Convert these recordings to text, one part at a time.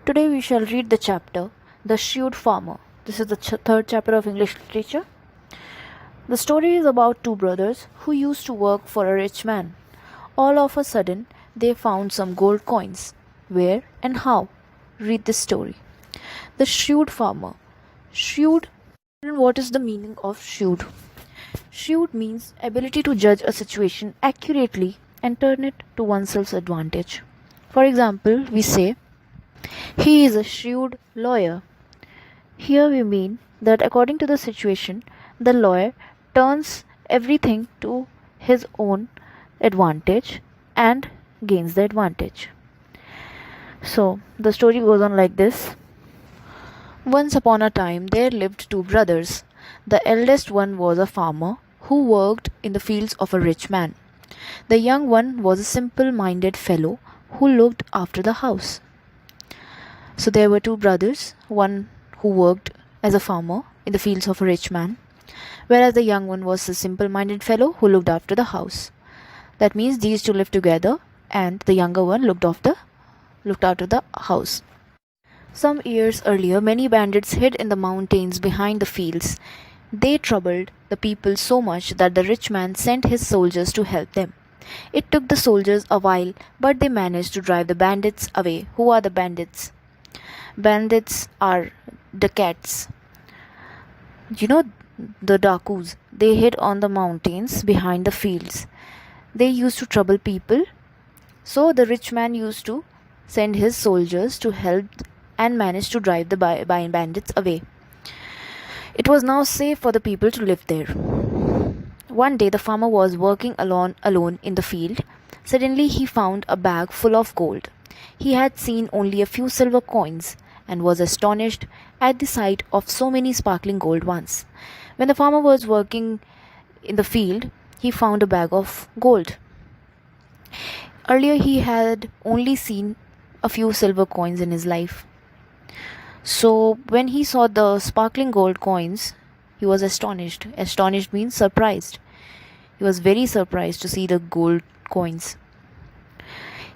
Today we shall read the chapter The Shrewd Farmer. This is the third chapter of English literature. The story is about two brothers who used to work for a rich man. All of a sudden, they found some gold coins. Where and how? Read this story. The Shrewd Farmer. Shrewd. What is the meaning of shrewd? Shrewd means ability to judge a situation accurately and turn it to oneself's advantage. For example, we say, he is a shrewd lawyer. Here we mean that according to the situation, the lawyer turns everything to his own advantage and gains the advantage. So the story goes on like this. Once upon a time there lived two brothers. The eldest one was a farmer who worked in the fields of a rich man. The young one was a simple-minded fellow who looked after the house. So there were two brothers, one who worked as a farmer in the fields of a rich man, whereas the young one was a simple-minded fellow who looked after the house. That means these two lived together and the younger one looked after the house. Some years earlier, many bandits hid in the mountains behind the fields. They troubled the people so much that the rich man sent his soldiers to help them. It took the soldiers a while, but they managed to drive the bandits away. Who are the bandits? Bandits are dacoits. You know, the dakus. They hid on the mountains behind the fields. They used to trouble people. So the rich man used to send his soldiers to help and managed to drive the bandits away. It was now safe for the people to live there. One day the farmer was working alone in the field. Suddenly he found a bag full of gold. He had seen only a few silver coins and was astonished at the sight of so many sparkling gold ones. When the farmer was working in the field, he found a bag of gold. Earlier he had only seen a few silver coins in his life. So when he saw the sparkling gold coins, he was astonished. Astonished means surprised. He was very surprised to see the gold coins.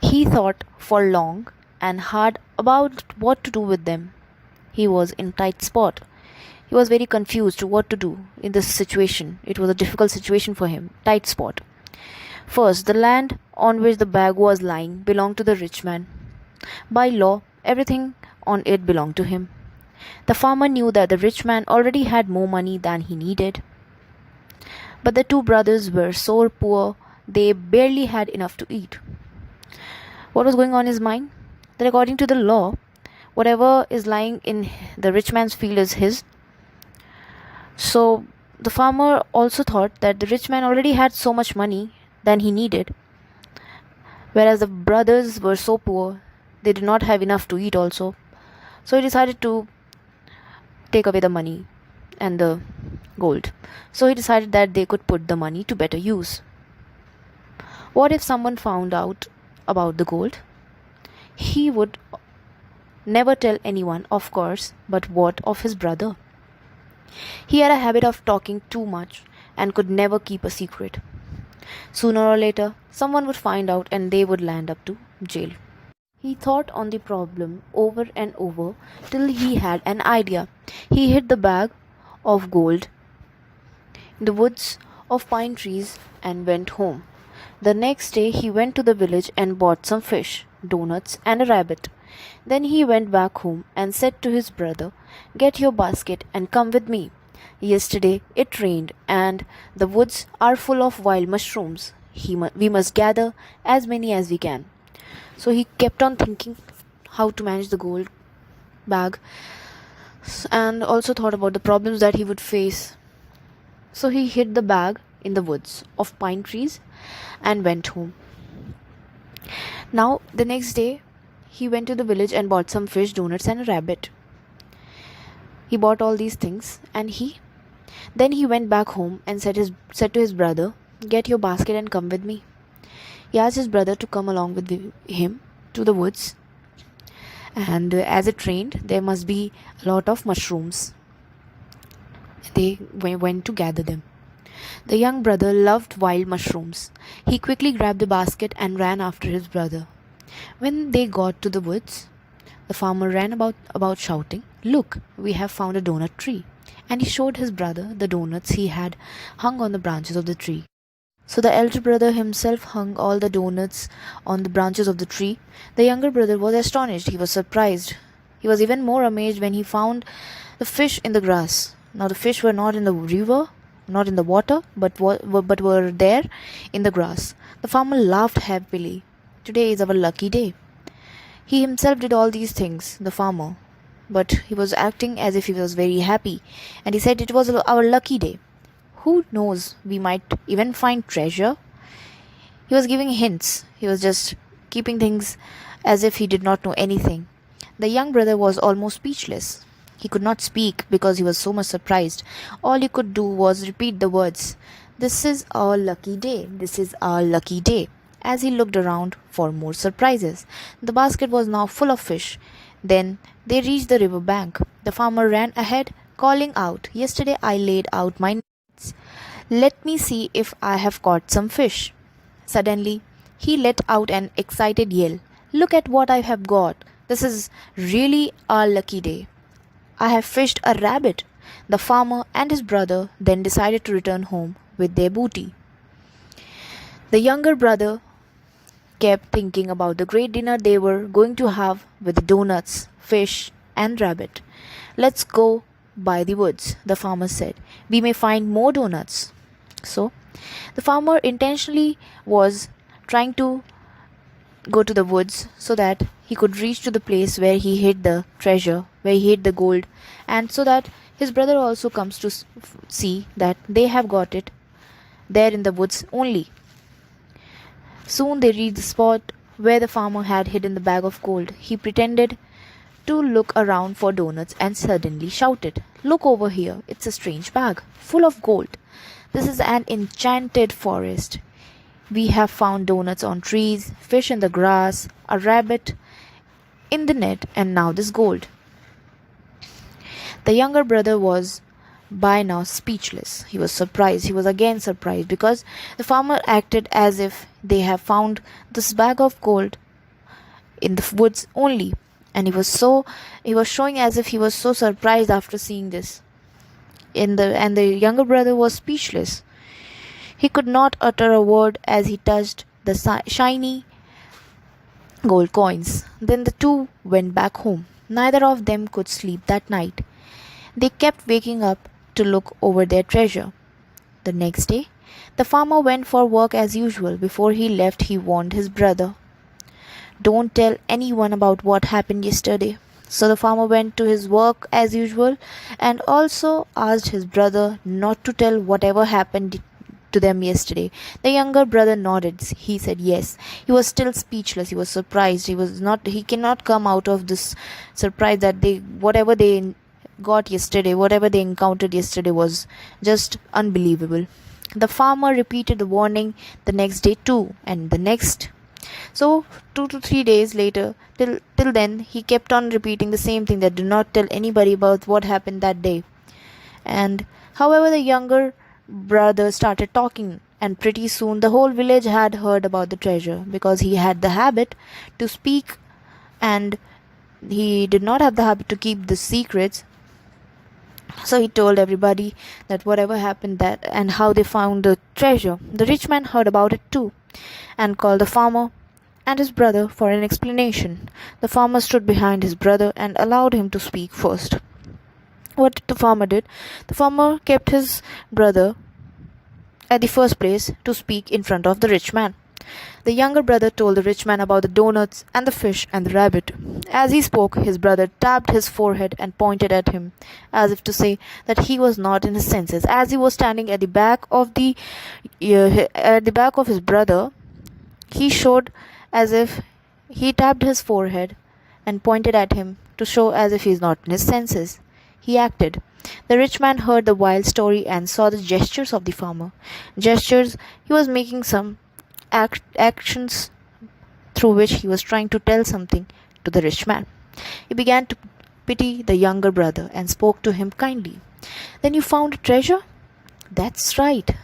He thought for long and hard about what to do with them. He was in a tight spot. He was very confused to what to do in this situation. It was a difficult situation for him. Tight spot. First, the land on which the bag was lying belonged to the rich man. By law, everything on it belonged to him. The farmer knew that the rich man already had more money than he needed. But the two brothers were so poor, they barely had enough to eat. What was going on in his mind? That according to the law, whatever is lying in the rich man's field is his. So the farmer also thought that the rich man already had so much money than he needed, whereas the brothers were so poor, they did not have enough to eat also. So he decided to take away the money and the gold. So he decided that they could put the money to better use. What if someone found out about the gold? He would never tell anyone, of course, but what of his brother? He had a habit of talking too much and could never keep a secret. Sooner or later, someone would find out and they would land up to jail. He thought on the problem over and over till he had an idea. He hid the bag of gold in the woods of pine trees and went home. The next day he went to the village and bought some fish, donuts and a rabbit. Then he went back home and said to his brother, "Get your basket and come with me. Yesterday it rained and the woods are full of wild mushrooms. We must gather as many as we can." So he kept on thinking how to manage the gold bag and also thought about the problems that he would face. So he hid the bag in the woods of pine trees and went home. Now the next day he went to the village and bought some fish, donuts and a rabbit. He bought all these things and then he went back home and said to his brother, "Get your basket and come with me." He asked his brother to come along with him to the woods, and as it rained, there must be a lot of mushrooms. They went to gather them. The young brother loved wild mushrooms. He quickly grabbed the basket and ran after his brother. When they got to the woods, the The farmer ran about shouting, "Look, we have found a donut tree." And he showed his brother the donuts he had hung on the branches of the tree. So the elder brother himself hung all the donuts on the branches of the tree. The younger brother was astonished. He was surprised. He was even more amazed when he found the fish in the grass. Now the fish were not in the river, not in the water, but were there in the grass. The farmer laughed happily. "Today is our lucky day." He himself did all these things, the farmer, but he was acting as if he was very happy, and he said it was our lucky day. Who knows, we might even find treasure. He was giving hints. He was just keeping things as if he did not know anything. The young brother was almost speechless. He could not speak because he was so much surprised. All he could do was repeat the words, "This is our lucky day. This is our lucky day," as he looked around for more surprises. The basket was now full of fish. Then they reached the river bank. The farmer ran ahead, calling out, "Yesterday I laid out my nets. Let me see if I have caught some fish." Suddenly, he let out an excited yell. "Look at what I have got. This is really our lucky day. I have fished a rabbit." The farmer and his brother then decided to return home with their booty. The younger brother kept thinking about the great dinner they were going to have with donuts, fish, and rabbit. "Let's go by the woods," the farmer said. "We may find more donuts." So, the farmer intentionally was trying to go to the woods so that he could reach to the place where he hid the treasure, where he hid the gold, and so that his brother also comes to see that they have got it there in the woods only. Soon they reached the spot where the farmer had hidden the bag of gold. He pretended to look around for donuts and suddenly shouted, "Look over here, it's a strange bag, full of gold. This is an enchanted forest. We have found donuts on trees, fish in the grass, a rabbit in the net, and now this gold." The younger brother was by now speechless. He was surprised. He was again surprised because the farmer acted as if they have found this bag of gold in the woods only, and he was showing as if he was so surprised after seeing this. And the younger brother was speechless. He could not utter a word as he touched the shiny gold coins. Then the two went back home. Neither of them could sleep that night. They kept waking up to look over their treasure. The next day, the farmer went for work as usual. Before he left, he warned his brother, "Don't tell anyone about what happened yesterday." So the farmer went to his work as usual and also asked his brother not to tell whatever happened to them yesterday. The younger brother nodded. He said yes. He was still speechless. He was surprised. He cannot come out of this surprise that whatever they got yesterday, whatever they encountered yesterday was just unbelievable. The farmer repeated the warning the next day too, and the next. So 2 to 3 days later, till then, he kept on repeating the same thing, that do not tell anybody about what happened that day. And however, the younger brother started talking, and pretty soon the whole village had heard about the treasure, because he had the habit to speak and he did not have the habit to keep the secrets. So he told everybody that whatever happened that and how they found the treasure. The rich man heard about it too and called the farmer and his brother for an explanation. The farmer stood behind his brother and allowed him to speak first. What the farmer did? The farmer kept his brother at the first place to speak in front of the rich man. The younger brother told the rich man about the donuts and the fish and the rabbit. As he spoke, his brother tapped his forehead and pointed at him, as if to say that he was not in his senses. As he was standing at the back of his brother, he showed as if he tapped his forehead and pointed at him to show as if he is not in his senses. He acted. The rich man heard the wild story and saw the gestures of the farmer. Gestures, he was making some actions through which he was trying to tell something to the rich man. He began to pity the younger brother and spoke to him kindly. "Then you found a treasure?" "That's right,"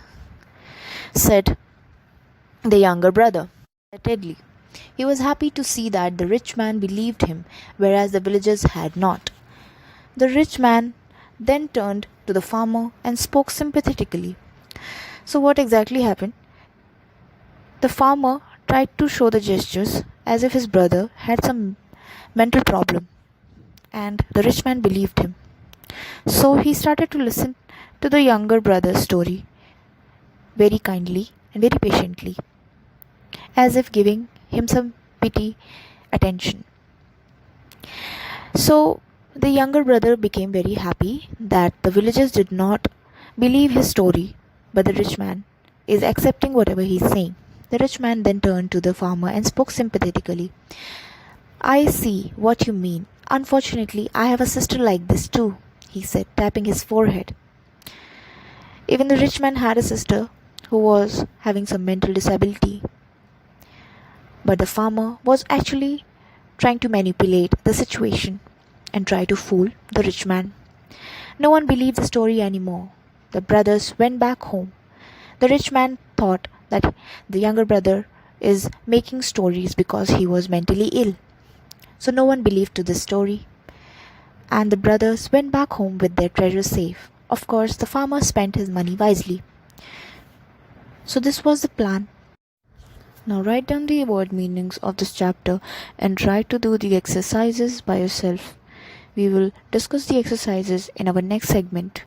said the younger brother, excitedly. He was happy to see that the rich man believed him, whereas the villagers had not. The rich man then turned to the farmer and spoke sympathetically. So, what exactly happened? The farmer tried to show the gestures as if his brother had some mental problem, and the rich man believed him. So, he started to listen to the younger brother's story very kindly and very patiently, as if giving him some pity attention. So the younger brother became very happy that the villagers did not believe his story, but the rich man is accepting whatever he is saying. The rich man then turned to the farmer and spoke sympathetically. I see what you mean. Unfortunately, I have a sister like this too, he said, tapping his forehead. Even the rich man had a sister who was having some mental disability. But the farmer was actually trying to manipulate the situation and try to fool the rich man. No one believed the story anymore. The brothers went back home. The rich man thought that the younger brother is making stories because he was mentally ill. So no one believed to this story. And the brothers went back home with their treasure safe. Of course, the farmer spent his money wisely. So this was the plan. Now write down the word meanings of this chapter and try to do the exercises by yourself. We will discuss the exercises in our next segment.